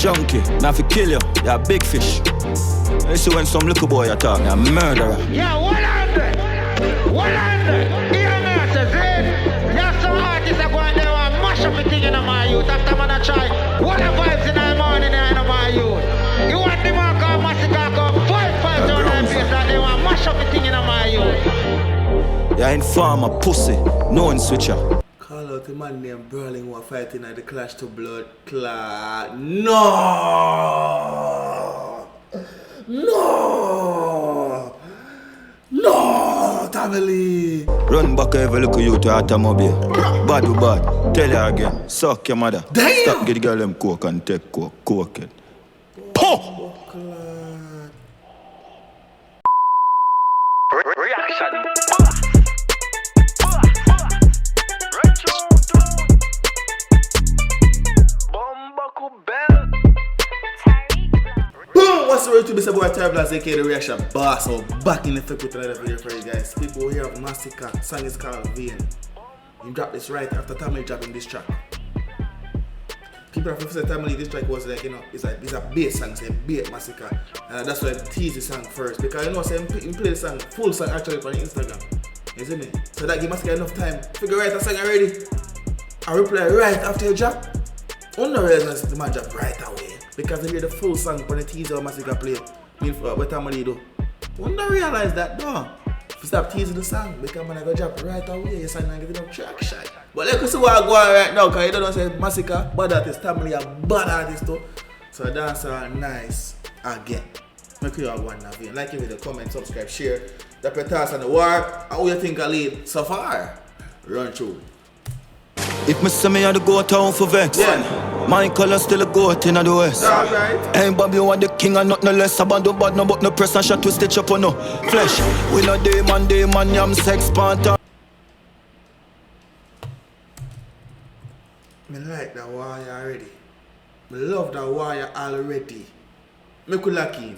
junkie, now fi kill you, you're a big fish. You see when some little boy attack, you're a murderer. Yeah, 100! 100! Hear me, I say, Zed. There's some artists that go and they want to mash up the thing in my youth. After man I try, what the vibes in the morning in my youth. You want the mark of Masicka come 5 fights on the place that they want to mash up the thing in my youth. You're informer, pussy, no one switcher. Call out the man named Burling who are fighting at the Clash to Blood Clot. No! No! No! Family! Run back every little you to automobile. Bad or bad, tell her again. Suck your mother. Damn! Stop get the girl them coke and take coke. Coke it. Poh! Reaction. Boom! What's the way to be said boy Tyblaz aka the reaction boss? So back in effect with another video for you guys. People here of Masicka, song is called 𝐑𝐄𝐂𝐓𝐈𝐎𝐍. He dropped this right after Tamil dropping this track. People have said Tamil this track was like, you know, it's a bass song, say beat Masicka. And that's why I tease the song first. Because you know, say he play the song, full song actually on Instagram. You see me? So that give Masicka enough time. Figure write a song already. I reply right after you drop. Don't realize the man drop right away. Because they hear the full song on the teaser of Masicka play. What Tamil do? Don't realize that though. If you stop teasing the song, because man I go drop right away, your song not getting enough traction. But let's see what I go on right now, because you don't know say Masicka, bad artist, Tamil a bad artist too. So dance are nice again. Make sure you have one now. Like it with the comment, subscribe, share. Drop your thoughts on the war. And what you think I lead so far? Run through. If me say me had to go town for vex, Yeah. my color still a goat in the west. Alright. Hey Bobby, you want the king and not no less. About no bad, no but no press and shot to stitch up on no flesh. We no demon, yam sex Sparta. I like that wire already. I love that wire already. Make you lucky.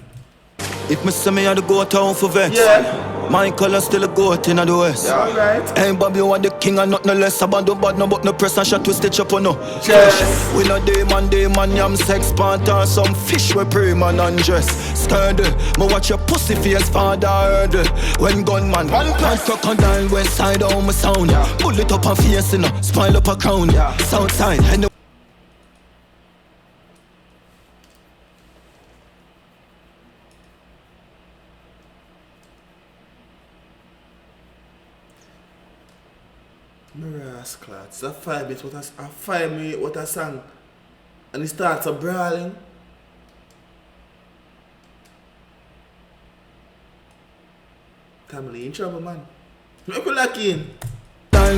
If me say me had to go town for vex, Yeah. my color still a goat in the west. Alright. Hey Bobby, you want the king and not no less. About no bad, no but no press and shot to stitch up on no Yes. flesh. We no demon, yam sex Sparta. Some fish we pray man undress. Scared, me watch your pussy face father heard. When gunman, and crocodile west side on my sound. Pull it up and face in spoil up a crown. South side, and Mirrors clots. That 5 minutes what a 5 minute what a song. And it starts a brawling. Family in trouble, man. Make you lucky in.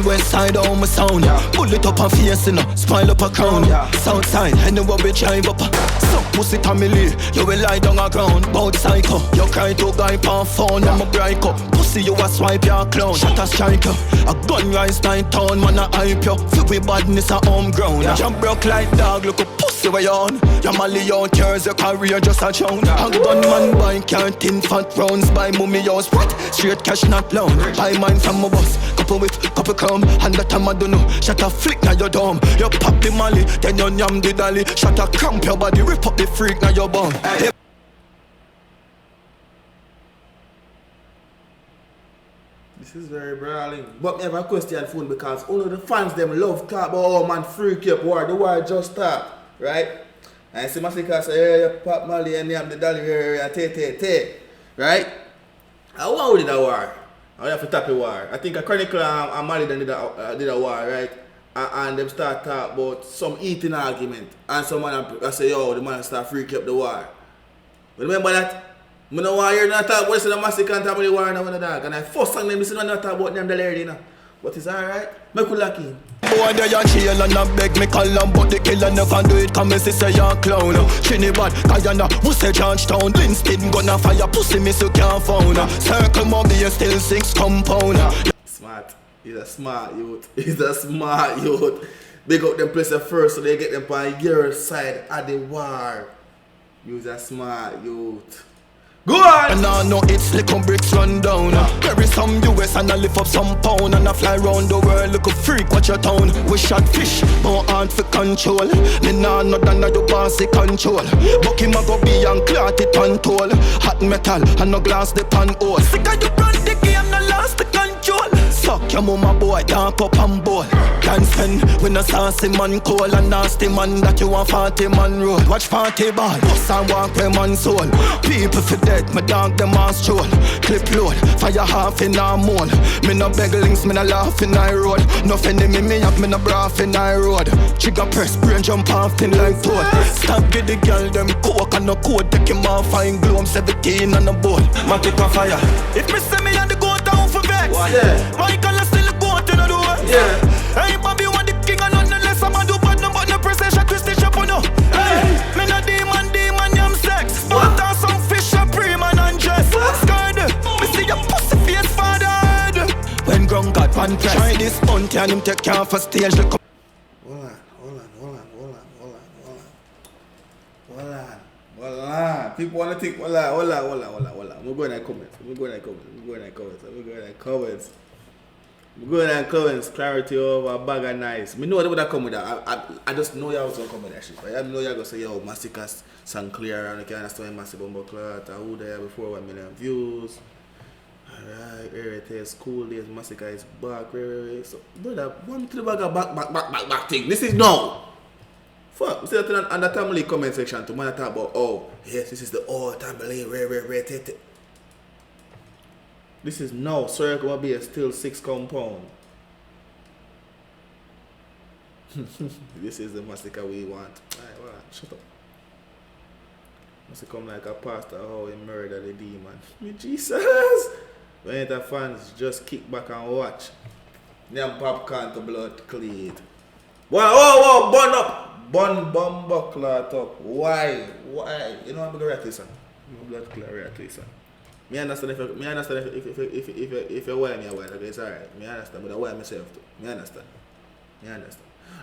west side on my sound. Pull it up and face spoil up a crown. South side, anywhere we drive up. So pussy family, you will lie down a ground. Bout psycho, you cry to guy pan phone. I'm a break up, pussy you a swipe your clown. Shot a striker, a gun rise 9 town. Man a hype you, feel with badness a home ground. Jump broke like dog, look a pussy way on. Your Mali out tears, your career just a drown. A gunman buy can't tin fat rounds. Buy mummy house, straight cash not loan. Buy mine from my boss, couple with couple crumb. And that time I don't know, shut a flick now your dome. You pop the Mali, then you yam the dolly. Shut a cramp your body, rip up the freak now your bone. This is very brawling. But me have a question phone because all of the fans them love talk about oh man freak up war. The war just start, right? And I see Masicka say, yeah, pop Mali and yam the dolly here, te. Right? I want did a war. I have to tap a war. I think a Chronicle and Mali did a war, right? And them start talk about some eating argument. And someone I say, yo, the man start freak up the war. Remember that? I don't want to hear not talk about the Masicka and Tamil war and one dog. And I first song them listen not talk about them the already, you know. But it's alright. Make you lucky. Boy, they a chill and a beg me call them, but the killer never do it. Come and say you're clown. Chinny bad, Guyana, who say Georgetown. Linston gonna fire pussy, miss you can't found. Circle Moby, you still 6 compound. Smart. He's a smart youth. He's a smart youth. Big up them places first so they get them on your side of the war. You's a smart youth. Go on! And I know it's little bricks run down. Carry some US and I lift up some pound. And I fly round the world, look a freak, watch your town. We shot fish, but hard for control. Me nah no than I do bossy control. Buck him a go be and clot it and toll. Hot metal and no glass the pan hole. Sick of you run the game, no lost the control. Suck your mama boy, dark up and bowl. Can't spend when a saucy man cold. And nasty man that you want 40 man roll. Watch 40 ball, bust and walk with man soul. People for dead, my dog them all stroll. Clip load, fire half in our mole. Me no beg links, me no laugh in I road. Nothing in me have me no braff in I road. Trigger press, brain jump off in like toad. Stop get the girl them coke and no code. Take him off fine glow, I'm 17 on the board. Masicka fire. If me see me and the go down for vex, Michael is still go to the door. Hey Bobby want the king and none less. I'm a do bad no but no precision twist the shop on no. Hey, me no demon, yam sex. Sparta some fish a pre-man and dress. Scared, me see your pussy face fathered. When ground got one press, try this hunt and him take care for stage. Hold on. People wanna think, hold on. We're going to comments. Clarity over bag of nice. Me know they would have come with that. I just know y'all was gonna come with that shit. But I know y'all gonna say, yo, Masicka's sound clear and I can't understand massive bumble clot. Who there before 1 million views. Alright, here it is. School days, Masicka is back. So, brother, one to the bag of back thing. This is no. Fuck, we see that on the family comment section to man talk about, oh, yes, this is the old family, This is no circle be a still 6 compound. This is the Masicka we want. Alright, well, shut up. Must come like a pastor how he murder the demon. Jesus! When the fans just kick back and watch. Them popcorn to blood clean. Whoa, burn up! Bun buckler up. Why? You know I'm gonna react to this, son. Blood clear react to this, son. Me understand if you wear me a while, okay, it's alright. Me understand, but I wear myself too. Me understand.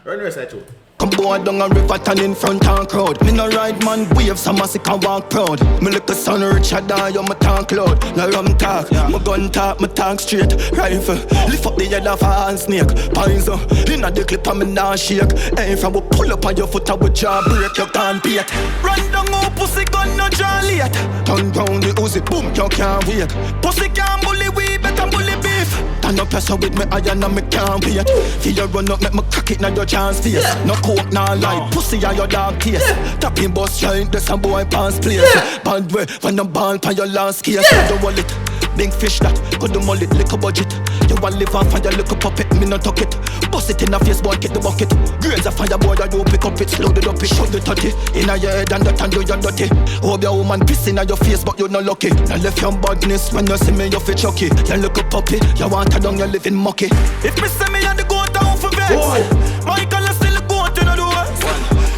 Run the rest I too. Come board down a river turn in front and crowd. Me no ride man wave, some Masicka walk proud. Me look a son Richard die, you my talk loud. No rum talk, my gun talk, my talk straight. Rifle, lift up the head of a hand snake. Poison, inna the clip and me nah shake. Hey, if I will pull up on your foot I will jaw break, you can't beat. Run down oh pussy gun no draw late. Turn round the Uzi, boom, you can't wait. Pussy can't bully we, better bully beef. Turn up pressure with me iron and me can't wait. Feel you run up, make me cock it now your chance face. No coke, nah lie, pussy on your dog taste. Tapping bus giant, there's some boy pass place. Bad way, when the ball pan your last case. You wallet, big fish that, got the mullet, lick a budget. You want live off and you look a puppet, me no tuck it. Bust it in a face, boy, get the bucket. Grains of fire, boy, you pick up it, slow it up, it show the 30. Inna your head and that and you dirty. Hope your woman pissing on your face, but you no lucky. Now left your badness, when you see me, you feel chucky. You look a puppy, you want a down, you living mucky. If me see me and the go down for vex, Michael is still go to the door.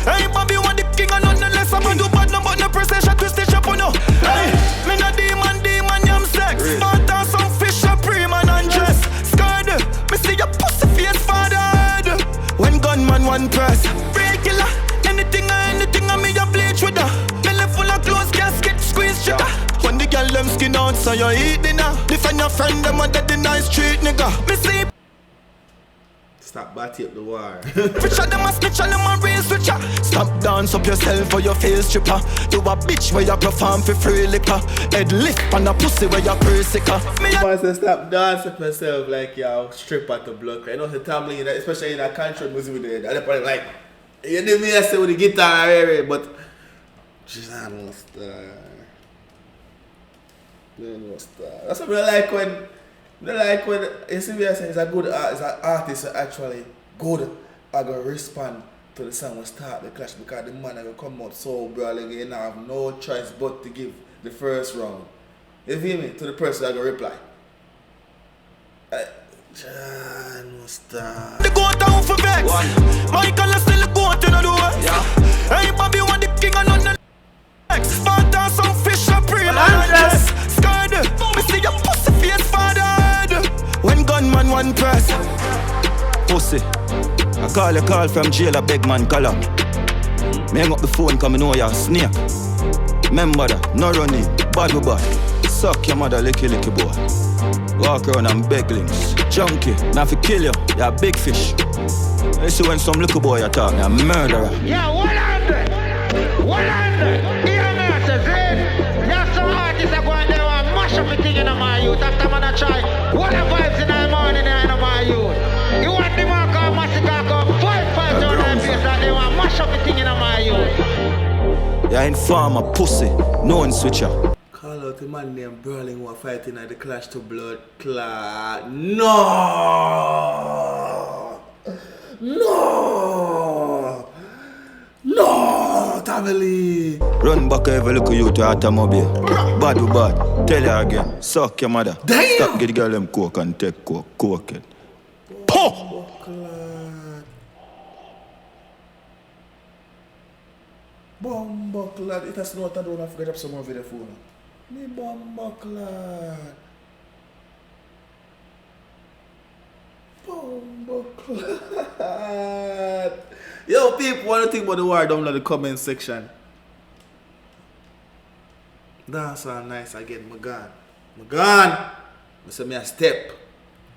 Hey, Bobby want the king and none less. I'm a do bad no but no precision twist the shop on no. Hey, me no demon, yam sex. Sparta some fish a pre-man and dress. Scared, me see your pussy face fathered. When gunman one press, regular. Anything I me a bleach with her. Belly full of clothes, gasket squeeze trigger. When the girl them skin out so you eat dinner. Defend your friend them under the nice street nigga. Me see. Stop batting up the war. Switcher them a snitch and them a real switcher. Stop dance up yourself for your face stripper. You a bitch where you perform for free liquor. Head lift and a pussy where you pray sicker. I say stop dance up yourself like you stripper to blood. You know the family, especially in a country music with the head. And they're like, you did me say with the guitar, but just no star. No star. That's what I like when. Like when you see me say it's a good art, it's an artist actually good. I go respond to the song when start the clash because the man will come out so bro like you know, have no choice but to give the first round. You feel me? To the person I go reply. John Star. They go down for vex. Michael is still go to the door. Hey Bobby want the king and none the Sparta some fish a pre-man. Scared, me see your pussy face father. When gunman one press, pussy, I call from jail, a beg man call up. Me hang up the phone, come know you're a snake. Remember that, no running, bad with bad. Suck your mother, licky boy. Walk around and beg links. Junkie, now fi kill you, you're a big fish. You see when some little boy attack, you're a murderer. Yeah, 100! 100! Hear me, I say, Zed. There's some artists that go and they want to mash up the thing in my youth. After man I try, what the vibes in the morning in my youth. You want the mark of Masicka come 5 fights on the place that they want to mash up the thing in my youth. You're informer, pussy, no one switcher. Call out the man named Burling who are fighting at the Clash to Blood Clot. No! No! No! Family! Run back every little you to automobile. Bad with bad. Tell her again. Suck your mother. Damn! Stop get the girl them coke and take coke. Coke it. Poh! Bomba-clad. It has not I don't forget up some more video phone. Me bomba-clad. Bomba-clad. Yo, people, what do you think about the war down in the comment section? That's all nice again, my gun. I say me a step.